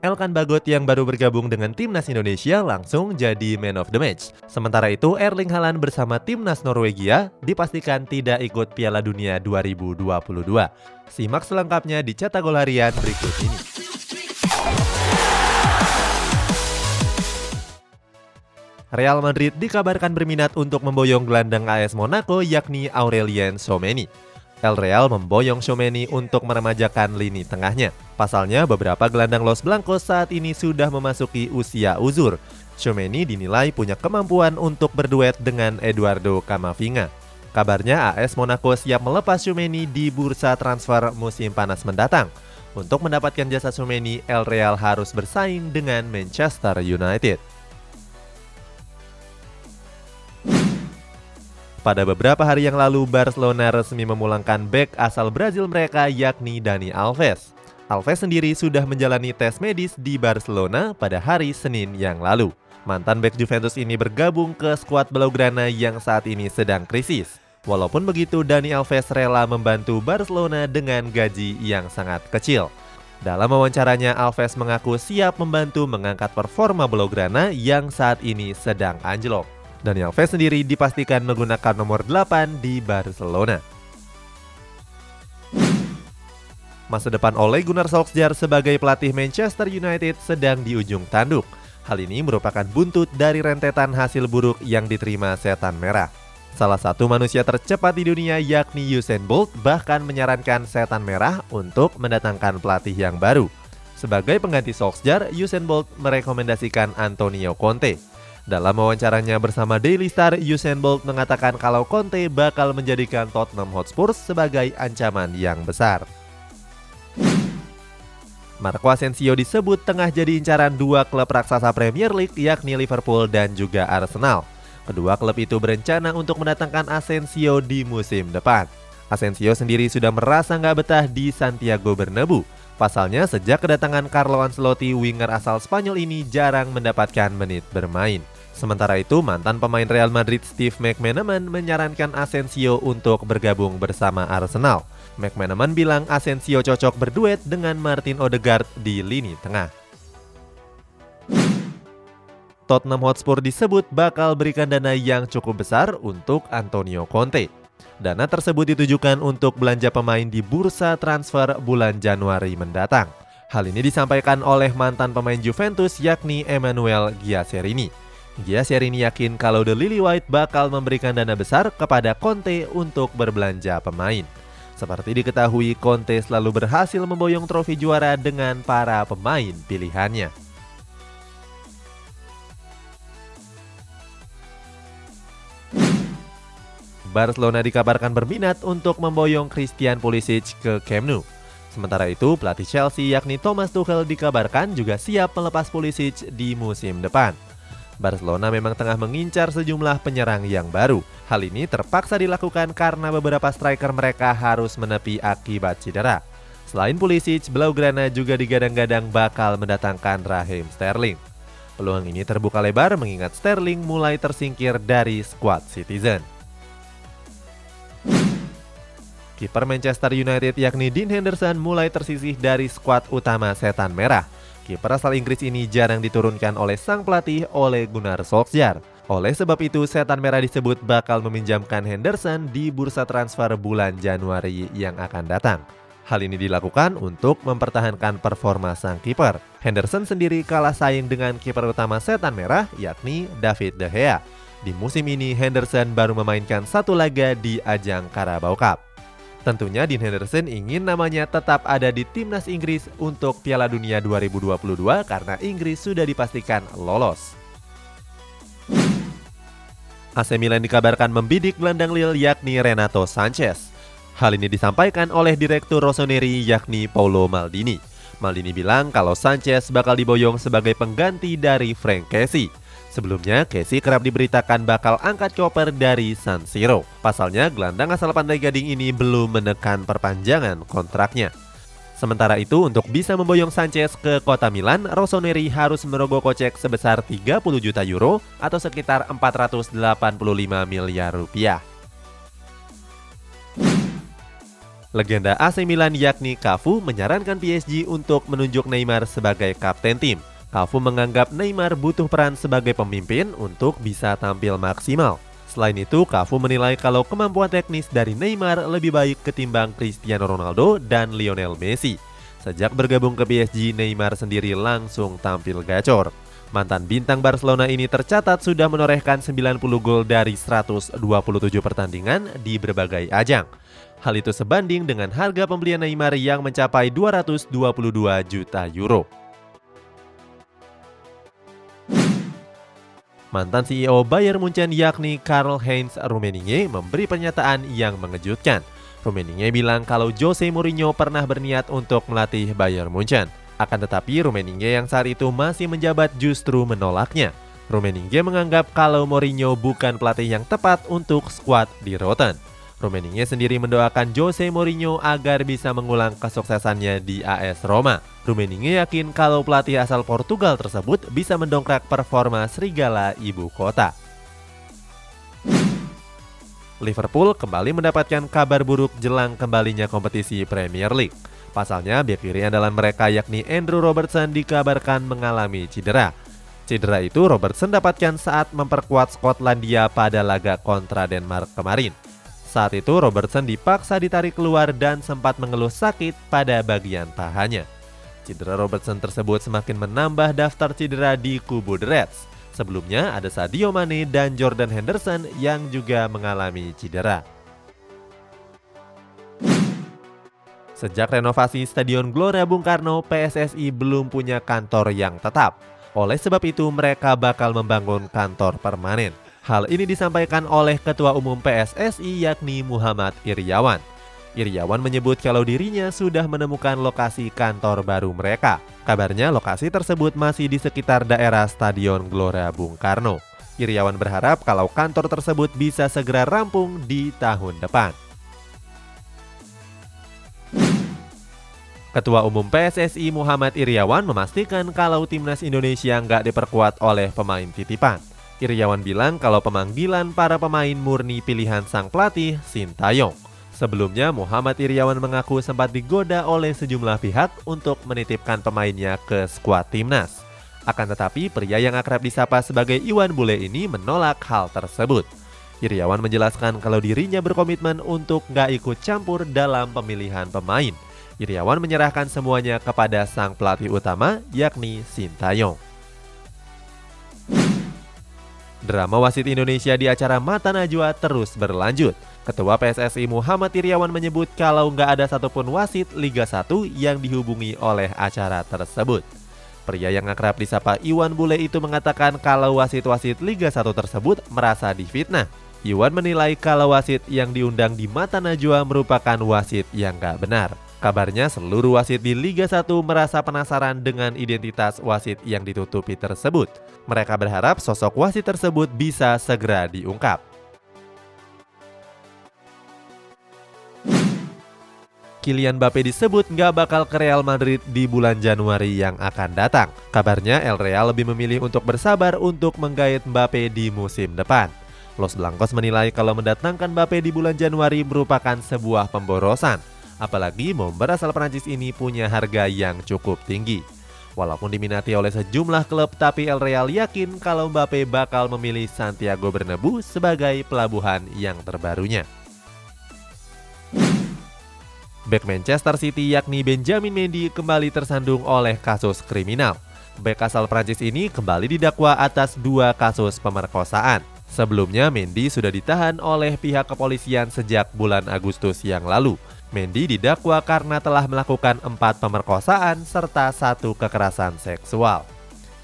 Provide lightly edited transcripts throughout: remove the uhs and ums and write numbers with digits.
Elkan Bagot yang baru bergabung dengan Timnas Indonesia langsung jadi man of the match. Sementara itu, Erling Haaland bersama Timnas Norwegia dipastikan tidak ikut Piala Dunia 2022. Simak selengkapnya di Cetak Gol Harian berikut ini. Real Madrid dikabarkan berminat untuk memboyong gelandang AS Monaco yakni Aurelien Tchouameni. El Real memboyong Tchouameni untuk meremajakan lini tengahnya. Pasalnya, beberapa gelandang Los Blancos saat ini sudah memasuki usia uzur. Tchouameni dinilai punya kemampuan untuk berduet dengan Eduardo Camavinga. Kabarnya AS Monaco siap melepas Tchouameni di bursa transfer musim panas mendatang. Untuk mendapatkan jasa Tchouameni, El Real harus bersaing dengan Manchester United. Pada beberapa hari yang lalu, Barcelona resmi memulangkan bek asal Brazil mereka yakni Dani Alves. Alves sendiri sudah menjalani tes medis di Barcelona pada hari Senin yang lalu. Mantan bek Juventus ini bergabung ke skuad Blaugrana yang saat ini sedang krisis. Walaupun begitu, Dani Alves rela membantu Barcelona dengan gaji yang sangat kecil. Dalam wawancaranya, Alves mengaku siap membantu mengangkat performa Blaugrana yang saat ini sedang anjlok. Dani Alves sendiri dipastikan menggunakan nomor 8 di Barcelona. Masa depan Ole Gunnar Solskjaer sebagai pelatih Manchester United sedang di ujung tanduk. Hal ini merupakan buntut dari rentetan hasil buruk yang diterima Setan Merah. Salah satu manusia tercepat di dunia yakni Usain Bolt bahkan menyarankan Setan Merah untuk mendatangkan pelatih yang baru. Sebagai pengganti Solskjaer, Usain Bolt merekomendasikan Antonio Conte. Dalam wawancaranya bersama Daily Star, Usain Bolt mengatakan kalau Conte bakal menjadikan Tottenham Hotspur sebagai ancaman yang besar. Marco Asensio disebut tengah jadi incaran dua klub raksasa Premier League yakni Liverpool dan juga Arsenal. Kedua klub itu berencana untuk mendatangkan Asensio di musim depan. Asensio sendiri sudah merasa nggak betah di Santiago Bernabeu. Pasalnya sejak kedatangan Carlo Ancelotti, winger asal Spanyol ini jarang mendapatkan menit bermain. Sementara itu, mantan pemain Real Madrid Steve McManaman menyarankan Asensio untuk bergabung bersama Arsenal. McManaman bilang Asensio cocok berduet dengan Martin Odegaard di lini tengah. Tottenham Hotspur disebut bakal berikan dana yang cukup besar untuk Antonio Conte. Dana tersebut ditujukan untuk belanja pemain di bursa transfer bulan Januari mendatang. Hal ini disampaikan oleh mantan pemain Juventus yakni Emanuele Giacerini. Giacerini yakin kalau The Lily White bakal memberikan dana besar kepada Conte untuk berbelanja pemain. Seperti diketahui, Conte selalu berhasil memboyong trofi juara dengan para pemain pilihannya. Barcelona dikabarkan berminat untuk memboyong Christian Pulisic ke Camp Nou. Sementara itu, pelatih Chelsea yakni Thomas Tuchel dikabarkan juga siap melepas Pulisic di musim depan. Barcelona memang tengah mengincar sejumlah penyerang yang baru. Hal ini terpaksa dilakukan karena beberapa striker mereka harus menepi akibat cedera. Selain Pulisic, Blaugrana juga digadang-gadang bakal mendatangkan Raheem Sterling. Peluang ini terbuka lebar mengingat Sterling mulai tersingkir dari skuad Citizen. Kiper Manchester United yakni Dean Henderson mulai tersisih dari skuad utama Setan Merah. Kiper asal Inggris ini jarang diturunkan oleh sang pelatih Ole Gunnar Solskjaer. Oleh sebab itu, Setan Merah disebut bakal meminjamkan Henderson di bursa transfer bulan Januari yang akan datang. Hal ini dilakukan untuk mempertahankan performa sang kiper. Henderson sendiri kalah saing dengan kiper utama Setan Merah yakni David De Gea. Di musim ini, Henderson baru memainkan satu laga di ajang Carabao Cup. Tentunya Dean Henderson ingin namanya tetap ada di timnas Inggris untuk Piala Dunia 2022 karena Inggris sudah dipastikan lolos. AC Milan dikabarkan membidik gelandang Lille yakni Renato Sanchez. Hal ini disampaikan oleh Direktur Rossoneri yakni Paolo Maldini. Maldini bilang kalau Sanchez bakal diboyong sebagai pengganti dari Frank Kessie. Sebelumnya, Kessie kerap diberitakan bakal angkat koper dari San Siro. Pasalnya, gelandang asal Pantai Gading ini belum menekan perpanjangan kontraknya. Sementara itu, untuk bisa memboyong Sanchez ke kota Milan, Rossoneri harus merogoh kocek sebesar 30 juta euro atau sekitar 485 miliar rupiah. Legenda AC Milan yakni Cafu menyarankan PSG untuk menunjuk Neymar sebagai kapten tim. Cafu menganggap Neymar butuh peran sebagai pemimpin untuk bisa tampil maksimal. Selain itu, Cafu menilai kalau kemampuan teknis dari Neymar lebih baik ketimbang Cristiano Ronaldo dan Lionel Messi. Sejak bergabung ke PSG, Neymar sendiri langsung tampil gacor. Mantan bintang Barcelona ini tercatat sudah menorehkan 90 gol dari 127 pertandingan di berbagai ajang. Hal itu sebanding dengan harga pembelian Neymar yang mencapai 222 juta euro. Mantan CEO Bayern Munchen yakni Karl-Heinz Rummenigge memberi pernyataan yang mengejutkan. Rummenigge bilang kalau Jose Mourinho pernah berniat untuk melatih Bayern Munchen. Akan tetapi Rummenigge yang saat itu masih menjabat justru menolaknya. Rummenigge menganggap kalau Mourinho bukan pelatih yang tepat untuk skuad di Rotten. Rummenigge sendiri mendoakan Jose Mourinho agar bisa mengulang kesuksesannya di AS Roma. Rummenigge yakin kalau pelatih asal Portugal tersebut bisa mendongkrak performa Serigala ibu kota. Liverpool kembali mendapatkan kabar buruk jelang kembalinya kompetisi Premier League. Pasalnya, bek kiri andalan mereka yakni Andrew Robertson dikabarkan mengalami cedera. Cedera itu Robertson dapatkan saat memperkuat Skotlandia pada laga kontra Denmark kemarin. Saat itu Robertson dipaksa ditarik keluar dan sempat mengeluh sakit pada bagian pahanya. Cedera Robertson tersebut semakin menambah daftar cedera di kubu The Reds. Sebelumnya ada Sadio Mane dan Jordan Henderson yang juga mengalami cedera. Sejak renovasi Stadion Gelora Bung Karno, PSSI belum punya kantor yang tetap. Oleh sebab itu, mereka bakal membangun kantor permanen. Hal ini disampaikan oleh Ketua Umum PSSI yakni Muhammad Iryawan. Iryawan menyebut kalau dirinya sudah menemukan lokasi kantor baru mereka. Kabarnya lokasi tersebut masih di sekitar daerah Stadion Gelora Bung Karno. Iryawan berharap kalau kantor tersebut bisa segera rampung di tahun depan. Ketua Umum PSSI Muhammad Iryawan memastikan kalau timnas Indonesia nggak diperkuat oleh pemain titipan. Iryawan bilang kalau pemanggilan para pemain murni pilihan sang pelatih Sintayong. Sebelumnya Muhammad Iryawan mengaku sempat digoda oleh sejumlah pihak untuk menitipkan pemainnya ke skuad timnas. Akan tetapi pria yang akrab disapa sebagai Iwan Bule ini menolak hal tersebut. Iryawan menjelaskan kalau dirinya berkomitmen untuk nggak ikut campur dalam pemilihan pemain. Iryawan menyerahkan semuanya kepada sang pelatih utama yakni Sintayong. Drama wasit Indonesia di acara Mata Najwa terus berlanjut. Ketua PSSI Muhammad Iryawan menyebut kalau nggak ada satupun wasit Liga 1 yang dihubungi oleh acara tersebut. Pria yang akrab disapa Iwan Bule itu mengatakan kalau wasit-wasit Liga 1 tersebut merasa difitnah. Iwan menilai kalau wasit yang diundang di Mata Najwa merupakan wasit yang nggak benar. Kabarnya seluruh wasit di Liga 1 merasa penasaran dengan identitas wasit yang ditutupi tersebut. Mereka berharap sosok wasit tersebut bisa segera diungkap. Kylian Mbappe disebut nggak bakal ke Real Madrid di bulan Januari yang akan datang. Kabarnya El Real lebih memilih untuk bersabar untuk menggait Mbappe di musim depan. Los Blancos menilai kalau mendatangkan Mbappe di bulan Januari merupakan sebuah pemborosan. Apalagi bomber asal Prancis ini punya harga yang cukup tinggi. Walaupun diminati oleh sejumlah klub, tapi El Real yakin kalau Mbappe bakal memilih Santiago Bernabeu sebagai pelabuhan yang terbarunya. Bek Manchester City yakni Benjamin Mendy kembali tersandung oleh kasus kriminal. Bek asal Prancis ini kembali didakwa atas 2 kasus pemerkosaan. Sebelumnya Mendy sudah ditahan oleh pihak kepolisian sejak bulan Agustus yang lalu. Mendy didakwa karena telah melakukan 4 pemerkosaan serta 1 kekerasan seksual.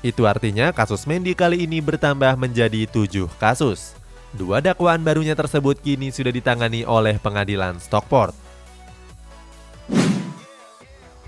Itu artinya kasus Mendy kali ini bertambah menjadi 7 kasus. 2 dakwaan barunya tersebut kini sudah ditangani oleh pengadilan Stockport.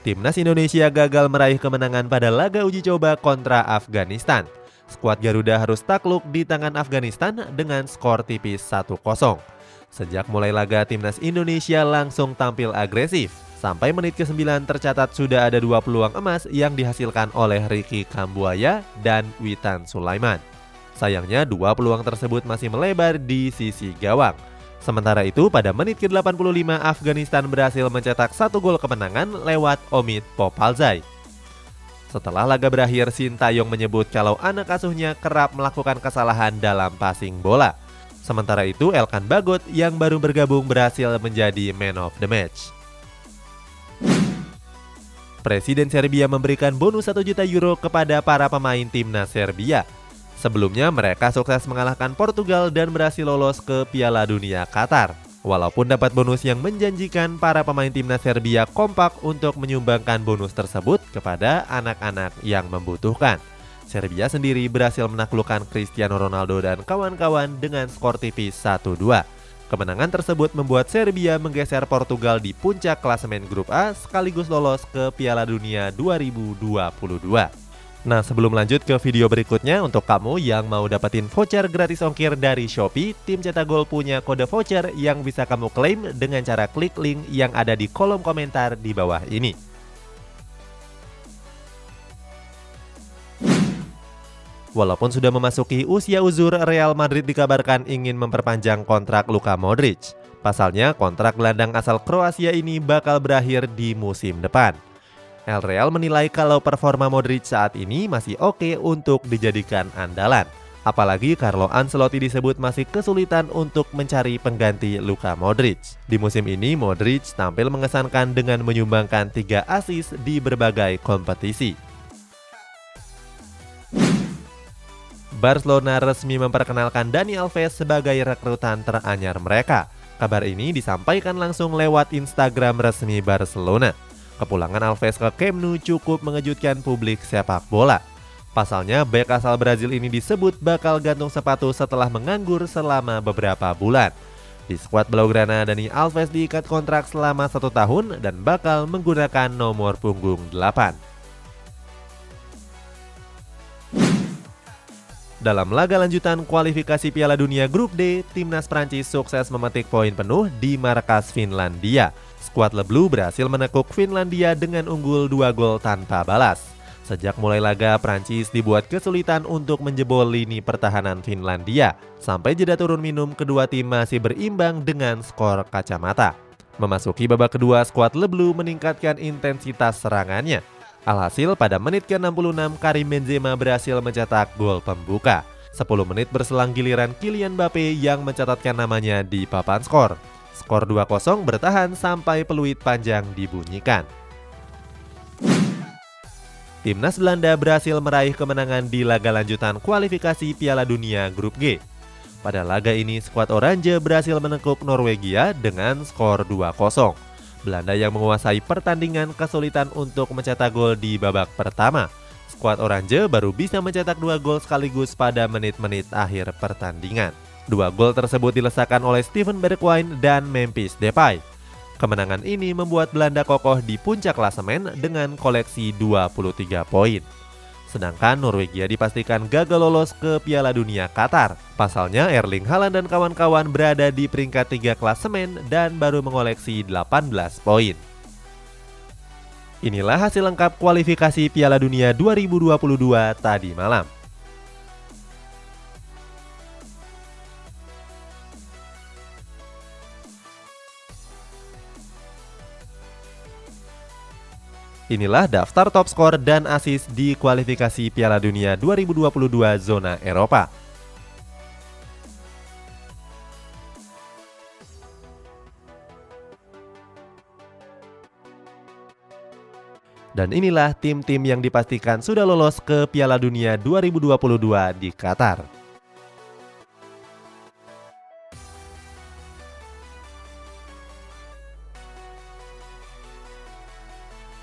Timnas Indonesia gagal meraih kemenangan pada laga uji coba kontra Afghanistan. Skuad Garuda harus takluk di tangan Afghanistan dengan skor tipis 1-0. Sejak mulai laga, Timnas Indonesia langsung tampil agresif. Sampai menit ke-9 tercatat sudah ada 2 peluang emas yang dihasilkan oleh Ricky Kambuaya dan Witan Sulaiman. Sayangnya 2 peluang tersebut masih melebar di sisi gawang. Sementara itu, pada menit ke-85 Afghanistan berhasil mencetak 1 gol kemenangan lewat Omid Popalzai. Setelah laga berakhir, Sintayong menyebut kalau anak asuhnya kerap melakukan kesalahan dalam passing bola. Sementara itu, Elkan Bagot yang baru bergabung berhasil menjadi man of the match. Presiden Serbia memberikan bonus 1 juta euro kepada para pemain timnas Serbia. Sebelumnya mereka sukses mengalahkan Portugal dan berhasil lolos ke Piala Dunia Qatar. Walaupun dapat bonus yang menjanjikan, para pemain timnas Serbia kompak untuk menyumbangkan bonus tersebut kepada anak-anak yang membutuhkan. Serbia sendiri berhasil menaklukkan Cristiano Ronaldo dan kawan-kawan dengan skor tipis 1-2. Kemenangan tersebut membuat Serbia menggeser Portugal di puncak klasemen grup A sekaligus lolos ke Piala Dunia 2022. Nah, sebelum lanjut ke video berikutnya, untuk kamu yang mau dapetin voucher gratis ongkir dari Shopee, tim Cetak Gol punya kode voucher yang bisa kamu klaim dengan cara klik link yang ada di kolom komentar di bawah ini. Walaupun sudah memasuki usia uzur, Real Madrid dikabarkan ingin memperpanjang kontrak Luka Modric. Pasalnya, kontrak gelandang asal Kroasia ini bakal berakhir di musim depan. El Real menilai kalau performa Modric saat ini masih oke untuk dijadikan andalan. Apalagi Carlo Ancelotti disebut masih kesulitan untuk mencari pengganti Luka Modric. Di musim ini, Modric tampil mengesankan dengan menyumbangkan 3 assist di berbagai kompetisi. Barcelona resmi memperkenalkan Dani Alves sebagai rekrutan teranyar mereka. Kabar ini disampaikan langsung lewat Instagram resmi Barcelona. Kepulangan Alves ke Camp Nou cukup mengejutkan publik sepak bola. Pasalnya, bek asal Brazil ini disebut bakal gantung sepatu setelah menganggur selama beberapa bulan. Di skuad Blaugrana, Dani Alves diikat kontrak selama 1 tahun dan bakal menggunakan nomor punggung 8. Dalam laga lanjutan kualifikasi Piala Dunia Grup D, timnas Prancis sukses memetik poin penuh di markas Finlandia. Skuad Le Bleu berhasil menekuk Finlandia dengan unggul 2 gol tanpa balas. Sejak mulai laga, Prancis dibuat kesulitan untuk menjebol lini pertahanan Finlandia. Sampai jeda turun minum, kedua tim masih berimbang dengan skor kacamata. Memasuki babak kedua, skuad Le Bleu meningkatkan intensitas serangannya. Alhasil, pada menit ke-66, Karim Benzema berhasil mencetak gol pembuka. 10 menit berselang giliran Kylian Mbappe yang mencatatkan namanya di papan skor. Skor 2-0 bertahan sampai peluit panjang dibunyikan. Timnas Belanda berhasil meraih kemenangan di laga lanjutan kualifikasi Piala Dunia Grup G. Pada laga ini, skuad Oranje berhasil menekuk Norwegia dengan skor 2-0. Belanda yang menguasai pertandingan kesulitan untuk mencetak gol di babak pertama. Skuad Oranje baru bisa mencetak 2 gol sekaligus pada menit-menit akhir pertandingan. 2 gol tersebut dilesakan oleh Steven Bergwijn dan Memphis Depay. Kemenangan ini membuat Belanda kokoh di puncak klasemen dengan koleksi 23 poin. Sedangkan Norwegia dipastikan gagal lolos ke Piala Dunia Qatar. Pasalnya Erling Haaland dan kawan-kawan berada di peringkat 3 klasemen dan baru mengoleksi 18 poin. Inilah hasil lengkap kualifikasi Piala Dunia 2022 tadi malam. Inilah daftar top skor dan assist di kualifikasi Piala Dunia 2022 zona Eropa. Dan inilah tim-tim yang dipastikan sudah lolos ke Piala Dunia 2022 di Qatar.